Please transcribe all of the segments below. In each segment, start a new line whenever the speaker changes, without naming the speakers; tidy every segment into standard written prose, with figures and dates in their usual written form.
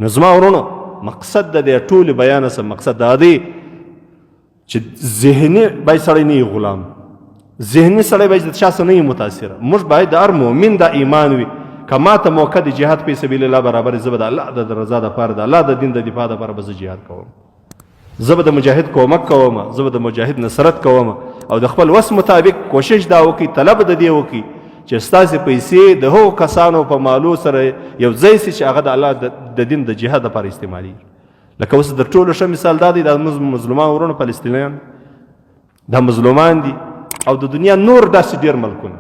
نو زما ورونو مقصد د دې ټولې بیان سره مقصد دا دی چې ذهني باید سړی نه وي غلام، ذهني سړی باید د چا څه نه وي متاثره. موږ باید د هر مؤمن دا ایمان وي که ما ته موقع د جهاد فی سبیل الله برابر زه به د الله د رضا دپاره د الله د دین د دفاع دپاره به زه جهاد کوم، زه به د مجاهد کومک کوم، زه به د مجاهد نصرت کوم. او د خپل وس مطابق کوشش دا وکړي، طلب د دې وکړي چې ستاسې پیسې د هغو کسانو په مالو سره یو ځای سي چې هغه د الله د دین د جهاد لپاره استعمالېږي. لکه اوس د ټولو ښه مثال دا دی، دا مظلومان ورونه فلسطینیان دا مظلومان دي، او د دنیا نور داسې ډېر ملکونه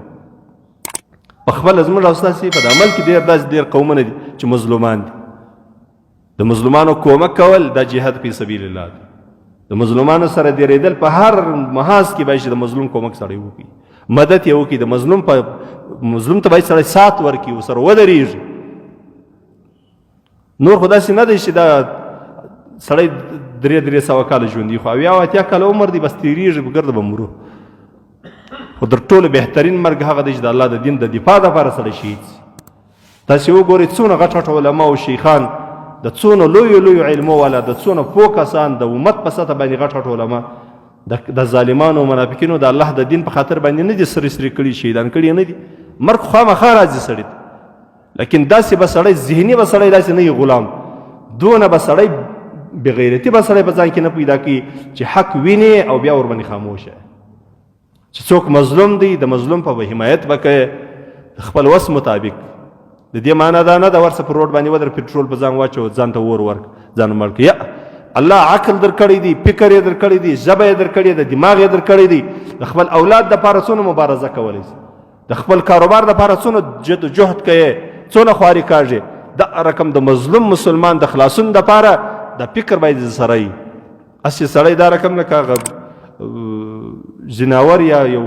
په خپله زموږ او ستاسې په د عمل کې ډېر داسې ډېر قومونه دي چې مظلومان دي. د مظلومانو کومک کول دا جهاد فی سبیل الله دی. د مظلومانو سره درېدل په هر محاذ کې باید چې د مظلوم کومک سړی وکړي، مدد یې وکړي. د مظلوم ته باید سړی سات ورکړي، ورسره ودرېږي. نور خو داسې نه دی چې دا سړی 300 کاله ژوندي خو 70 کاله عمر دی بس تېرېږي په ګرده به مرو. خو تر ټولو بهترین مرګ هغه دی چې د الله د دین د دفاع دپاره سړی شهید سي. تاسې وګورئ څونه غټ غټ علما او شیخان، د څونه لویو علمو والا، د څونه پوه کسان، د امت په سطح باندې غټ غټ علما د ظالمانو او منافقینو د الله د دین په خاطر باندې نه دي سرې کړي، شهیدان کړي نه دي. مرګ خامخا راځي سړي ته، لیکن داسې به سړی ذهني به سړی داسې نه وي غلام، دونه به سړی بغیرتي به سړی په ځان کې نه پیدا کړي چې حق ویني او بیا ورباندې خاموشه. چې څوک مظلوم دی د مظلوم په حمایت به کوي د خپل وس مطابق. د دې معنا دا نه ده ورسه په روډ باندې ودر پټرول په ځان واچو ځان ته اور ورک ځان مړ کړي. الله عقل درکړی دی، فکر یې درکړی دی، ژبه یې درکړې ده، دماغ یې درکړی دی. د خپل اولاد دپاره څونه مبارزه کولی شي، د خپل کاروبار دپاره څونه جد و جهد کوي، څونه خواري کاږي. دا رقم د مظلوم مسلمان د خلاصون دپاره د فکر باید سره وي. هسې سړی دا رقم نه که ځناور یا یو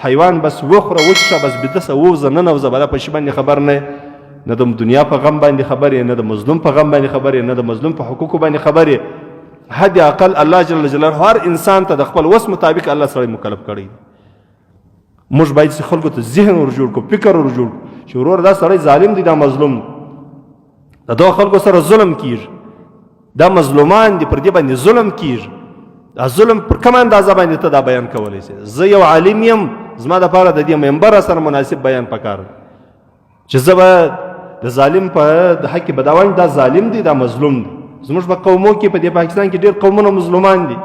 حیوان بس وخوره وچښه بس بدسه ووځه ننوځه بله په شي باندې خبر نه د دنیا په غم باندې خبر یې، نه د مظلوم په غم باندې خبر یې، نه د مظلوم په حقوقو باندې خبر یې. حد اقل الله جل جلاله هر انسان ته د خپل وس مطابق الله سړی مکلف کړی. موږ باید چې خلکو ته ذهن ور جوړ کړو، فکر ور جوړ کړو چې ورور دا سړی ظالم دی، دا مظلوم دی، د دغو خلکو سره ظلم کیږي، دا مظلومان دي، پر دې باندې ظلم کیږي. دا ظلم پر کومه اندازه باندې ته دا بیان کولی شې؟ زه یو عالم یم، زما دپاره د دې منبر سره مناسب بیان پکار دی چې زه به د ظالم په د حق کې به دا وایم دا ظالم دی، دا مظلوم دی. زموږ په قومو کې په دې پاکستان کې ډېر قومونه مظلومان دي،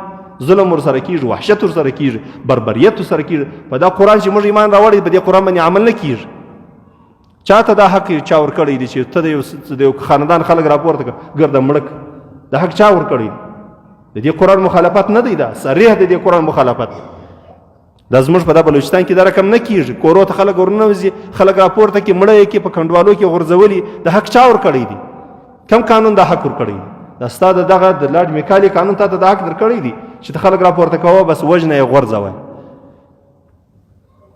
ظلم ورسره کېږي، وحشت ورسره کېږي، بربریت ورسره کېږي. په دا قرآن چې موږ ایمان راوړی په دې قرآن باندې عمل نه کېږي. چا ته دا حق چا ورکړی دی چې ته د یو خاندان خلک راپورته کړه ګرده مړک؟ دا حق چا ورکړی دی؟ د دې قرآن مخالفت نه دی، دا صریح د دې قرآن مخالفت. دا زموږ په دا بلوچستان کې دا رقم نه کېږي. کورو ته خلک ورننوځي، خلک راپورته کړي، مړه یې کړي، په کنډوالو کې غورځولي. د حق چا ورکړی دی؟ کوم قانون دا حق ورکړی دی؟ دا ستا د دغه د لارډ میکالي قانون تا ته دا حق درکړی دی چې ته خلک راپورته کوه بس وژنه یې غورځوه.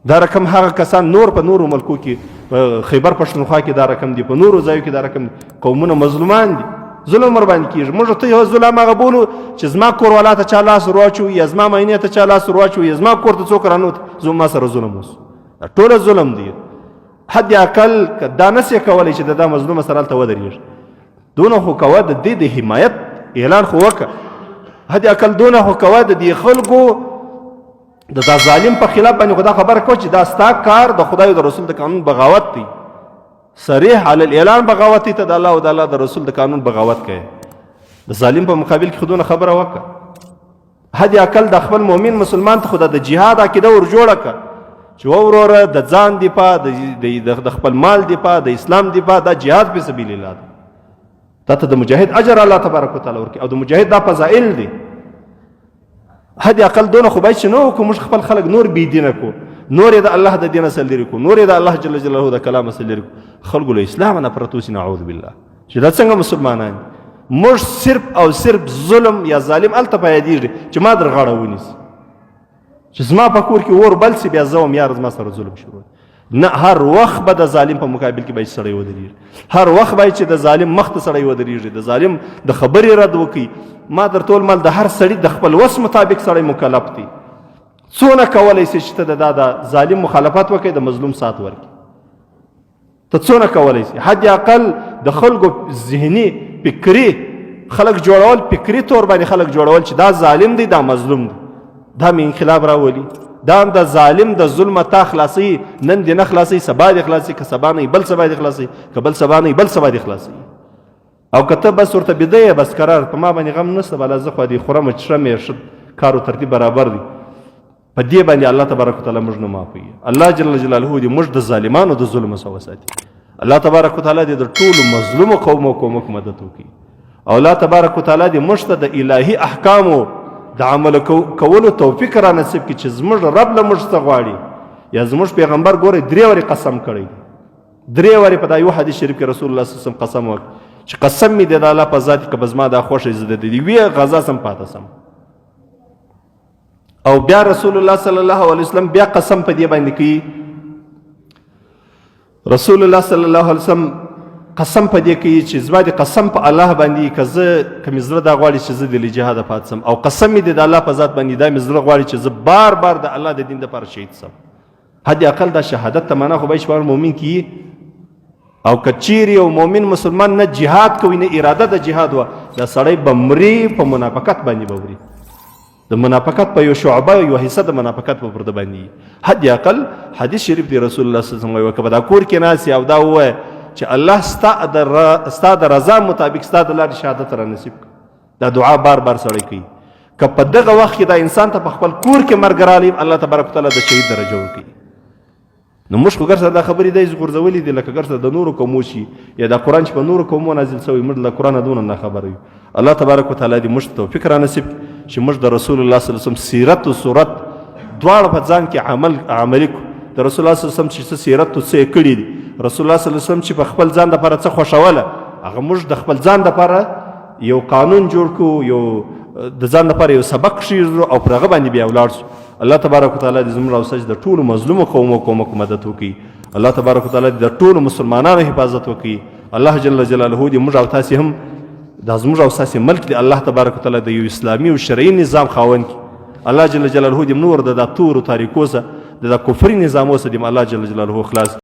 دا رقم هغه کسان نور په نورو ملکو کې په خیبر پښتونخوا کې دا رقم دی، په نورو ځایو کې دا رقم دی. قومونه مظلومان دي، ظلم ورباندې کېږي. موږ ته یو ظلم هغه بولو چې زما کور والا ته چا لاس ورواچوي، یا زما مینې ته چا لاس ورواچوي، یا زما کور ته څوک رانوت زما سره ظلم وسو. دا ټوله ظلم دی. حد اقل که دا نسې کولی چې د دا مظلومه سره هلته ودرېږي، دونه خو کوه د دې د حمایت اعلان خو وکړه. حد اقل دونه خو کوه د دې خلکو د دا ظالم په خلاف باندې خو دا خبره کوه چې دا ستا کار د خدای او د رسول د قانون بغاوت دی. صریح علی الاعلان بغاوت ته د الله او د الله د رسول د قانون بغاوت کوي. د ظالم په مقابل کې خودونه خبره وکړه. حد اقل د خپل مؤمن مسلمان ته خو د جهاد عقیده ور جوړه کړه چې وروره د ځان دفاع، د خپل مال دفاع، د اسلام دفاع، دا جهاد په سبیل الله ده. ته د مجاهد اجر الله تبارک وتعالی ورکړي او د مجاهد دا فضائل دي. حد اقل دونه خو باید چې نه وکړو موږ خپل خلک نور بېدینه کړو، نور یې د الله د دینه سره لرې کړو، نور یې د الله جل جلاله د کلامه سره لرې کړو. خلکو له اسلام نه پرته اوسي، نعوذ بالله، چې دا څنګه مسلمانان موږ صرف او صرف ظلم یا ظالم هلته پیدېږي چې ما در غاړه ونیسي، چې زما په کور کې اور بل سي بیا زه وم یار زما سره ظلم شروع. نه، هر وخت به د ظالم په مقابل کې باید سړی ودرېږي، هر وخت باید چې د ظالم مخ ته سړی ودرېږي، د ظالم د خبرې رد وکړي. ما درته ویل مال د هر سړي د خپل وس مطابق سړی مکلف دی. څونه کولی شي چې ته د ظالم مخالفت وکړي، د مظلوم سات ورکړي؟ ته څونه کولی شي؟ حد اقل د خلکو ذهني فکری خلک جوړول، فکری طور باندې خلک جوړول چې دا ظالم دی دا مظلوم دی، دا مې انقلاب راولي، دا د ظالم د ظلم تا خلاصي، نن دې نه خلاصي سبا دې خلاصي، که سبا نه بل سبا دې خلاصي، که بل سبا نه بل سبا دې خلاصي. او که ته بس ورته بیده بس قرار په ما باندې غم نشته، بله زه خو دې خورم چرم یې ښه کار و ترتیب برابر دی. په دې باندې الله تبارک وتعالی موږ نه معافوي. الله جل جلاله دې موږ د ظالمانو د ظلم څخه وساتي. الله تبارک وتعالی دې د ټولو مظلومو قومو کومک مدد وکړي. او الله تبارک وتعالی دې موږ ته د الهي احکامو د عمل کولو توفیق را نصیب کړي چې زموږ رب له موږ څخه غواړي. یا زموږ پیغمبر ګورئ 3 وارې قسم کړی، 3 وارې په دا یو حدیث شریف کې رسول الله صلی الله علیه وسلم قسم وکړ چې قسم مې د الله په ذات کې به زما دا خوښه زه د دې غذا سم پاته سم. او بیا رسول الله صلی الله علیه وسلم بیا قسم په دې باندې کوي، رسول الله صلی الله علیه وسلم قسم په دې کوي چې زما د قسم په الله باندې که زه که مې زړه دا غواړي چې زه د جهاد پاتې سم، او قسم مې د الله په ذات باندې دا مې زړه غواړي چې زه بار بار د الله د دین دپاره شهید سم. حد اقل دا شهادت ته معنا خو به شمار مؤمن کیي. او که چیرې یو مؤمن مسلمان نه جهاد کوي نه اراده د جهاد وه، دا سړی به مري په منافقت باندې به مري، د منافقت په یو شعبه یو حصه د منافقت په پرده باندې. حد اقل حدیث شریف دی رسول الله صلی الله علیه وسلم وایي که په دا کور کې ناست او دا ووایه چې الله ستا د رضا مطابق ستا د لارې شهادت را نصیب کړه، دا دعا بار بار سړی کوي. که په دغه وخت کې دا انسان ته په خپل کور کې مرګ راغلی، الله تبارک وتعالی د شهید درجه ورکوي. نو موږ خو ګر سره دا خبرې دی غورځولې دي لکه ګر سره د نورو قومو شي یا دا قرآن چې په نورو قومو نازل شوی، موږ له قرآنه دونه نه خبر یو. الله تبارک وتعالی دې موږ ته توفیق را نصیب چې موږ د رسول الله صلی الله علیه وسلم سیرت او صورت دواړه په ځان کې عملي کړو. د رسول الله صلی الله علیه وسلم چې څه سیرت او څه یې کړي دي، رسول الله صلی الله علیه وسلم چې په خپل ځان دپاره څه خوښوله، هغه موږ د خپل ځان دپاره یو قانون جوړ کړو، یو د ځان دپاره یو سبق کښېږدو او پر هغه باندې بیا ولاړ شو. الله تبارک وتعالی دې زموږ او ستاسو د ټولو مظلومو قومو کومک مدد وکړي. الله تبارک وتعالی د ټولو مسلمانانو حفاظت وکړي. الله جل جلاله دې موږ او تاسې هم دا زموږ او ستاسې ملک دی الله تبارک وتعالی د یو اسلامي او شرعي نظام خاوند کړي. الله جل جلاله دې نور د دا تورو تاریکو څخه د دا کفري نظامو څخه دې الله جل جلاله خلاص